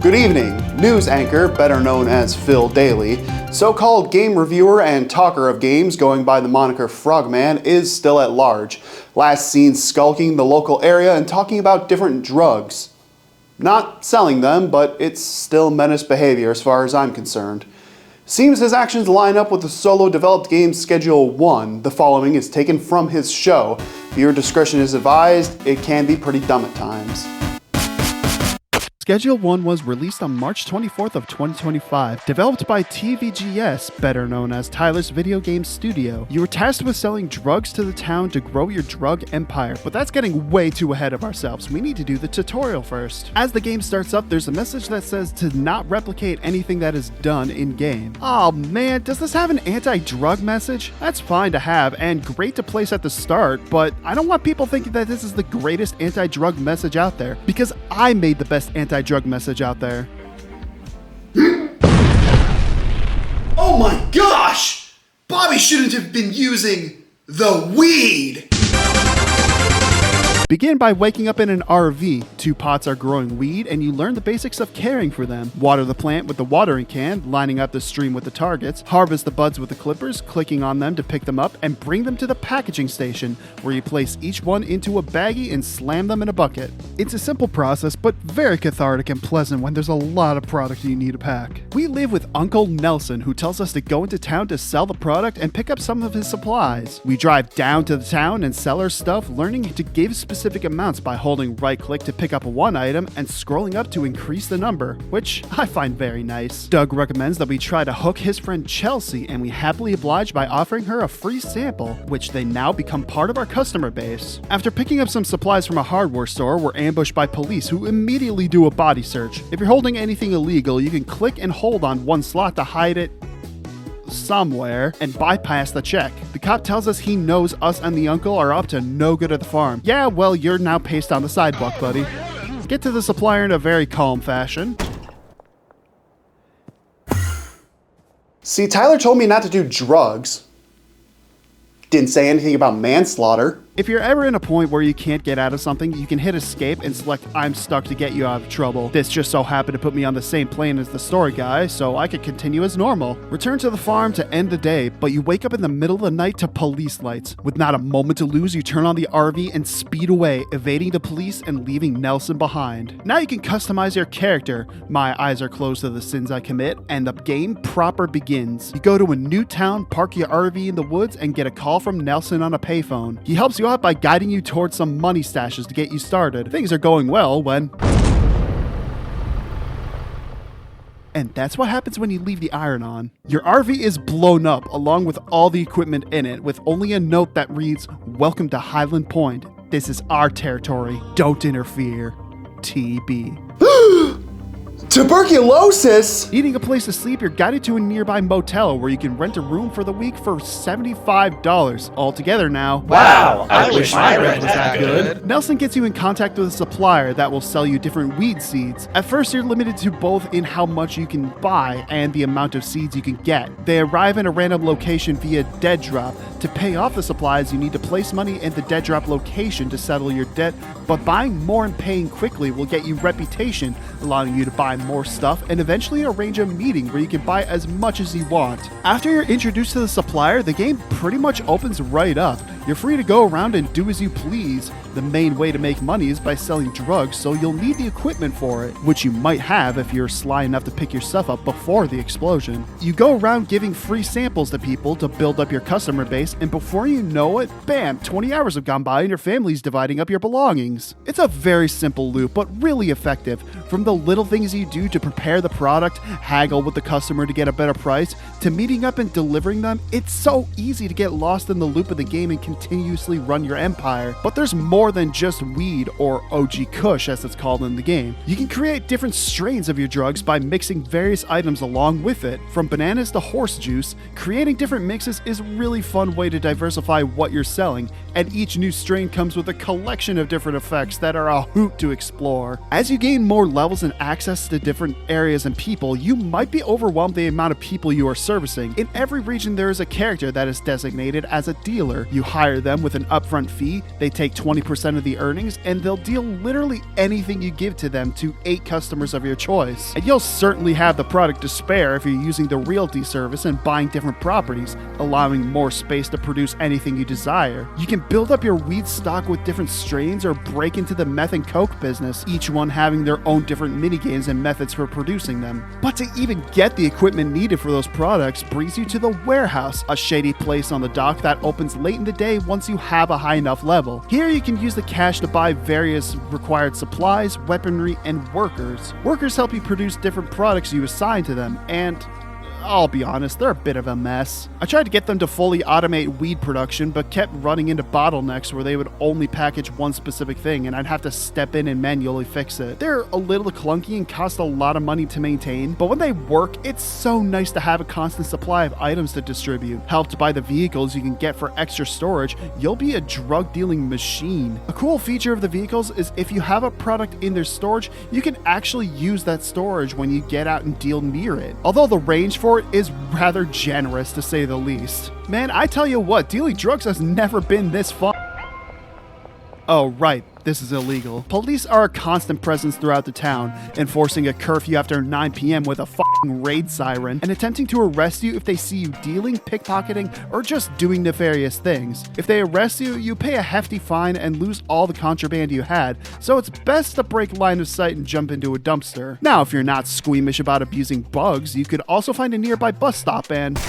Good evening. News anchor, better known as Phil Daly, so-called game reviewer and talker of games going by the moniker Frogman, is still at large. Last seen skulking the local area and talking about different drugs. Not selling them, but it's still menace behavior as far as I'm concerned. Seems his actions line up with the solo-developed game Schedule 1. The following is taken from his show. Viewer discretion is advised. It can be pretty dumb at times. Schedule 1 was released on March 24th of 2025, developed by TVGS, better known as Tyler's Video Game Studio. You were tasked with selling drugs to the town to grow your drug empire, but that's getting way too ahead of ourselves. We need to do the tutorial first. As the game starts up, there's a message that says to not replicate anything that is done in-game. Oh man, does this have an anti-drug message? That's fine to have and great to place at the start, but I don't want people thinking that this is the greatest anti-drug message out there, because I made the best anti-drug message out there. Oh my gosh! Bobby shouldn't have been using the weed! Begin by waking up in an RV. 2 pots are growing weed, and you learn the basics of caring for them. Water the plant with the watering can, lining up the stream with the targets. Harvest the buds with the clippers, clicking on them to pick them up, and bring them to the packaging station, where you place each one into a baggie and slam them in a bucket. It's a simple process, but very cathartic and pleasant when there's a lot of product you need to pack. We live with Uncle Nelson, who tells us to go into town to sell the product and pick up some of his supplies. We drive down to the town and sell our stuff, learning to give specific amounts by holding right click to pick up one item and scrolling up to increase the number, which I find very nice. Doug recommends that we try to hook his friend Chelsea, and we happily oblige by offering her a free sample, which they now become part of our customer base. After picking up some supplies from a hardware store, we're ambushed by police who immediately do a body search. If you're holding anything illegal, you can click and hold on one slot to hide it somewhere and bypass the check. The cop tells us he knows us and the uncle are up to no good at the farm. Yeah, well, you're now paced on the sidewalk, buddy. Get to the supplier in a very calm fashion. See, Tyler told me not to do drugs. Didn't say anything about manslaughter. If you're ever in a point where you can't get out of something, you can hit escape and select I'm stuck to get you out of trouble. This just so happened to put me on the same plane as the story guy, so I could continue as normal. Return to the farm to end the day, but you wake up in the middle of the night to police lights. With not a moment to lose, you turn on the RV and speed away, evading the police and leaving Nelson behind. Now you can customize your character. My eyes are closed to the sins I commit, and the game proper begins. You go to a new town, park your RV in the woods, and get a call from Nelson on a payphone. He helps you out by guiding you towards some money stashes to get you started. Things are going well when... And that's what happens when you leave the iron on. Your RV is blown up along with all the equipment in it, with only a note that reads, "Welcome to Highland Point. This is our territory. Don't interfere. TB." Tuberculosis? Needing a place to sleep, you're guided to a nearby motel where you can rent a room for the week for $75 altogether now. Wow, I wish my rent was that good. Nelson gets you in contact with a supplier that will sell you different weed seeds. At first, you're limited to both in how much you can buy and the amount of seeds you can get. They arrive in a random location via dead drop. To pay off the supplies, you need to place money in the dead drop location to settle your debt, but buying more and paying quickly will get you reputation, allowing you to buy more stuff and eventually arrange a meeting where you can buy as much as you want. After you're introduced to the supplier, the game pretty much opens right up. You're free to go around and do as you please. The main way to make money is by selling drugs, so you'll need the equipment for it, which you might have if you're sly enough to pick your stuff up before the explosion. You go around giving free samples to people to build up your customer base, and before you know it, bam, 20 hours have gone by and your family's dividing up your belongings. It's a very simple loop, but really effective. From the little things you do to prepare the product, haggle with the customer to get a better price, to meeting up and delivering them, it's so easy to get lost in the loop of the game and continuously run your empire. But there's more than just weed, or OG Kush as it's called in the game. You can create different strains of your drugs by mixing various items along with it. From bananas to horse juice, creating different mixes is a really fun way to diversify what you're selling, and each new strain comes with a collection of different effects that are a hoot to explore. As you gain more levels and access to different areas and people, you might be overwhelmed by the amount of people you are servicing. In every region, there is a character that is designated as a dealer. You hire hire them with an upfront fee, they take 20% of the earnings, and they'll deal literally anything you give to them to 8 customers of your choice. And you'll certainly have the product to spare if you're using the realty service and buying different properties, allowing more space to produce anything you desire. You can build up your weed stock with different strains or break into the meth and coke business, each one having their own different minigames and methods for producing them. But to even get the equipment needed for those products brings you to the warehouse, a shady place on the dock that opens late in the day once you have a high enough level. Here you can use the cash to buy various required supplies, weaponry, and workers. Workers help you produce different products you assign to them, and I'll be honest, they're a bit of a mess. I tried to get them to fully automate weed production, but kept running into bottlenecks where they would only package one specific thing and I'd have to step in and manually fix it. They're a little clunky and cost a lot of money to maintain, but when they work, it's so nice to have a constant supply of items to distribute. Helped by the vehicles you can get for extra storage, you'll be a drug dealing machine. A cool feature of the vehicles is if you have a product in their storage, you can actually use that storage when you get out and deal near it. Although the range for it is rather generous to say the least. Man, I tell you what, dealing drugs has never been this fun. Oh, right. This is illegal. Police are a constant presence throughout the town, enforcing a curfew after 9 p.m. with a fucking raid siren, and attempting to arrest you if they see you dealing, pickpocketing, or just doing nefarious things. If they arrest you, you pay a hefty fine and lose all the contraband you had, so it's best to break line of sight and jump into a dumpster. Now, if you're not squeamish about abusing bugs, you could also find a nearby bus stop and...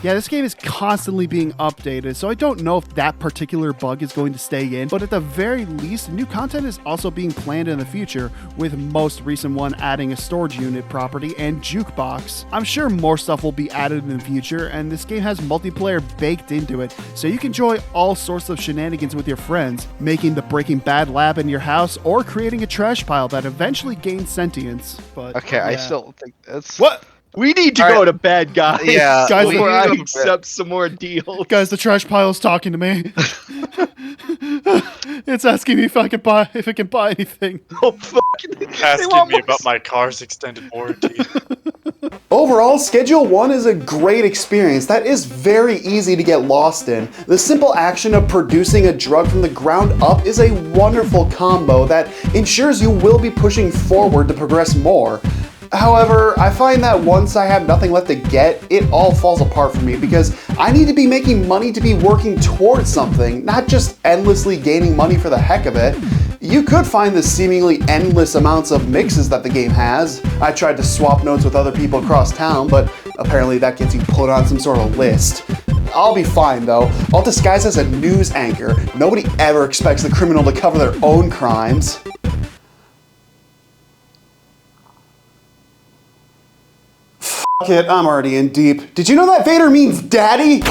Yeah, this game is constantly being updated, so I don't know if that particular bug is going to stay in, but at the very least, new content is also being planned in the future, with most recent one adding a storage unit property and jukebox. I'm sure more stuff will be added in the future, and this game has multiplayer baked into it, so you can enjoy all sorts of shenanigans with your friends, making the Breaking Bad lab in your house, or creating a trash pile that eventually gains sentience. But Okay, yeah. I still think that's... What? We need to All go right. to bed, guys. Yeah, Guys, before we I need to- accept some more deals. Guys, the trash pile is talking to me. It's asking me if it can buy anything. Oh, fuck. Asking me about my car's extended warranty. Overall, Schedule 1 is a great experience that is very easy to get lost in. The simple action of producing a drug from the ground up is a wonderful combo that ensures you will be pushing forward to progress more. However, I find that once I have nothing left to get, it all falls apart for me because I need to be making money to be working towards something, not just endlessly gaining money for the heck of it. You could find the seemingly endless amounts of mixes that the game has. I tried to swap notes with other people across town, but apparently that gets you put on some sort of list. I'll be fine though. I'll disguise as a news anchor. Nobody ever expects the criminal to cover their own crimes. Fuck it, I'm already in deep. Did you know that Vader means daddy?